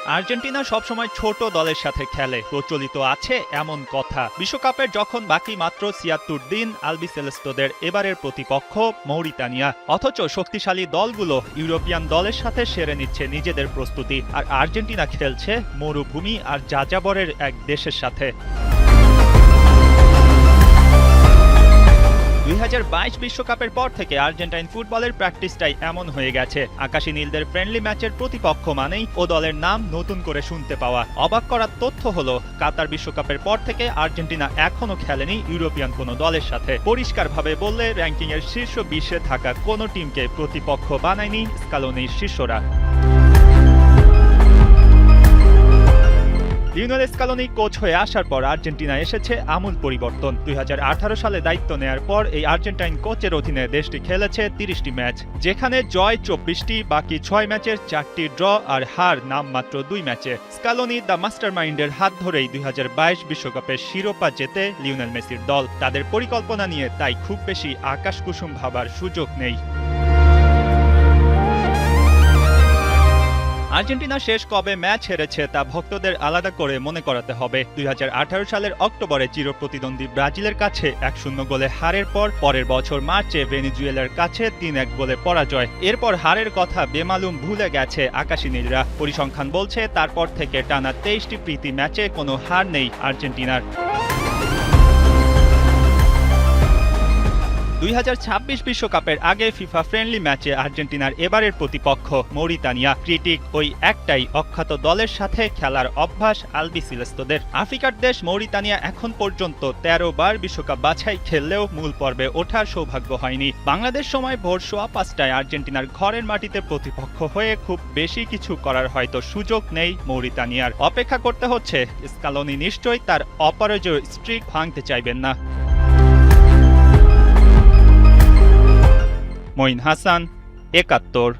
Argentina সবসময় ছোট দলের সাথে খেলে, প্রচলিত আছে এমন কথা। বিশ্বকাপের যখন বাকি মাত্র ৭৬ দিন, আলবিসেলেস্তোদের এবারের প্রতিপক্ষ মৌরিতানিয়া। অথচ শক্তিশালী দলগুলো ইউরোপিয়ান দলের সাথে সেরে নিচ্ছে নিজেদের প্রস্তুতি, আর আর্জেন্টিনা খেলছে মরুভূমি আর যাযাবরের এক দেশের সাথে। ২০২২ বিশ্বকাপের পর থেকে আর্জেন্টাইন ফুটবলের প্র্যাকটিসটাই এমন হয়ে গেছে। আকাশী নীলদের ফ্রেন্ডলি ম্যাচের প্রতিপক্ষ মানেই ও দলের নাম নতুন করে শুনতে পাওয়া। অবাক করার তথ্য হলো, কাতার বিশ্বকাপের পর থেকে আর্জেন্টিনা এখনো খেলেনি ইউরোপিয়ান কোনো দলের সাথে। পরিষ্কারভাবে বললে, র্যাঙ্কিংয়ের শীর্ষ ২০-এ থাকা কোনো টিমকে প্রতিপক্ষ বানায়নি স্কালোনির শিষ্যরা। লিওনেল স্কালোনি কোচ হয়ে আসার পর আর্জেন্টিনা এসেছে আমূল পরিবর্তন। ২০১৮ সালে দায়িত্ব নেয়ার পর এই আর্জেন্টাইন কোচের অধীনে দেশটি খেলেছে ৩০টি ম্যাচ, যেখানে জয় ২৪টি, বাকি ৬ ম্যাচের ৪টি ড্র আর হার নামমাত্র ২ ম্যাচে। স্কালোনি দ্য মাস্টারমাইন্ডের হাত ধরেই ২০২২ বিশ্বকাপের শিরোপা জেতে লিওনেল মেসির দল। তাদের পরিকল্পনা নিয়ে তাই খুব বেশি আকাশকুসুম ভাবার সুযোগ নেই। আর্জেন্টিনা শেষ কবে ম্যাচ হেরেছে তা ভক্তদের আলাদা করে মনে করাতে হবে। ২০১৮ সালের অক্টোবরে চিরপ্রতিদ্বন্দ্বী ব্রাজিলের কাছে ১-০ গোলে হারের পর পরের বছর মার্চে ভেনেজুয়েলার কাছে ৩-১ গোলে পরাজয়। এরপর হারের কথা বেমালুম ভুলে গেছে আকাশী নীলরা। পরিসংখ্যান বলছে, তারপর থেকে টানা ২৩টি প্রীতি ম্যাচে কোনো হার নেই আর্জেন্টিনার। ২০২৬ বিশ্বকাপের আগে ফিফা ফ্রেন্ডলি ম্যাচে আর্জেন্টিনার এবারের প্রতিপক্ষ মৌরিতানিয়া। ক্রিটিক ওই একটাই, অখ্যাত দলের সাথে খেলার অভ্যাস আলবিসেলেস্তোদের। আফ্রিকার দেশ মৌরিতানিয়া এখন পর্যন্ত ১৩ বার বিশ্বকাপ বাছাই খেললেও মূল পর্বে ওঠার সৌভাগ্য হয়নি। বাংলাদেশ সময় ভোর ৫:১৫টায় আর্জেন্টিনার ঘরের মাটিতে প্রতিপক্ষ হয়ে খুব বেশি কিছু করার হয়তো সুযোগ নেই মৌরিতানিয়ার। অপেক্ষা করতে হচ্ছে, স্কালোনি নিশ্চয়ই তার অপরাজয় স্ট্রিক ভাঙতে চাইবেন না। মঈন হাসান, ৭১।